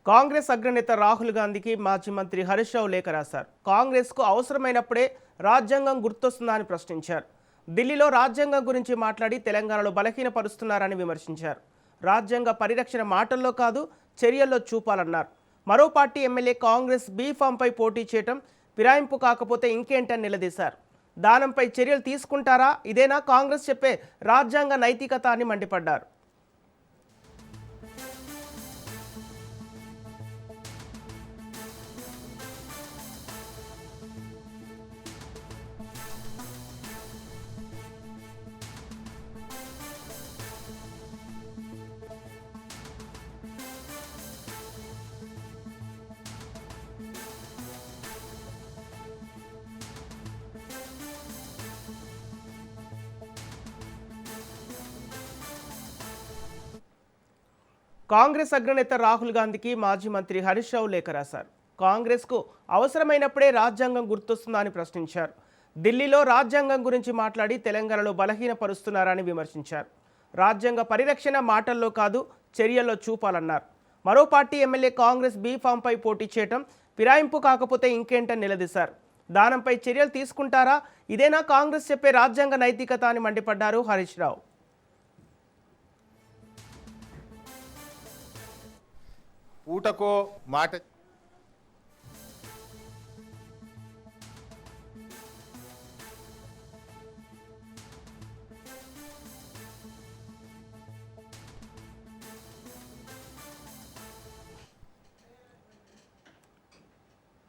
కాంగ్రెస్ అగ్రనేత రాహుల్ గాంధీకి మాజీ మంత్రి హరీష్ రావు లేఖ రాశారు. కాంగ్రెస్కు అవసరమైనప్పుడే రాజ్యాంగం గుర్తొస్తుందా అని ప్రశ్నించారు. ఢిల్లీలో రాజ్యాంగం గురించి మాట్లాడి తెలంగాణలో బలహీనపరుస్తున్నారని విమర్శించారు. రాజ్యాంగ పరిరక్షణ మాటల్లో కాదు, చర్యల్లో చూపాలన్నారు. మరో పార్టీ ఎమ్మెల్యే కాంగ్రెస్ బీఫామ్పై పోటీ చేయటం ఫిరాయింపు కాకపోతే ఇంకేంటని నిలదీశారు. దానంపై చర్యలు తీసుకుంటారా, ఇదేనా కాంగ్రెస్ చెప్పే రాజ్యాంగ నైతికత అని మండిపడ్డారు. కాంగ్రెస్ అగ్రనేత రాహుల్ గాంధీకి మాజీ మంత్రి హరీష్ రావు లేఖ రాశారు. కాంగ్రెస్కు అవసరమైనప్పుడే రాజ్యాంగం గుర్తొస్తుందా అని ప్రశ్నించారు. ఢిల్లీలో రాజ్యాంగం గురించి మాట్లాడి తెలంగాణలో బలహీనపరుస్తున్నారని విమర్శించారు. రాజ్యాంగ పరిరక్షణ మాటల్లో కాదు, చర్యల్లో చూపాలన్నారు. మరో పార్టీ ఎమ్మెల్యే కాంగ్రెస్ బీఫామ్పై పోటీ చేయటం ఫిరాయింపు కాకపోతే ఇంకేంటని నిలదీశారు. దానంపై చర్యలు తీసుకుంటారా, ఇదేనా కాంగ్రెస్ చెప్పే రాజ్యాంగ నైతికత అని మండిపడ్డారు హరీష్ రావు. పూటకో మాట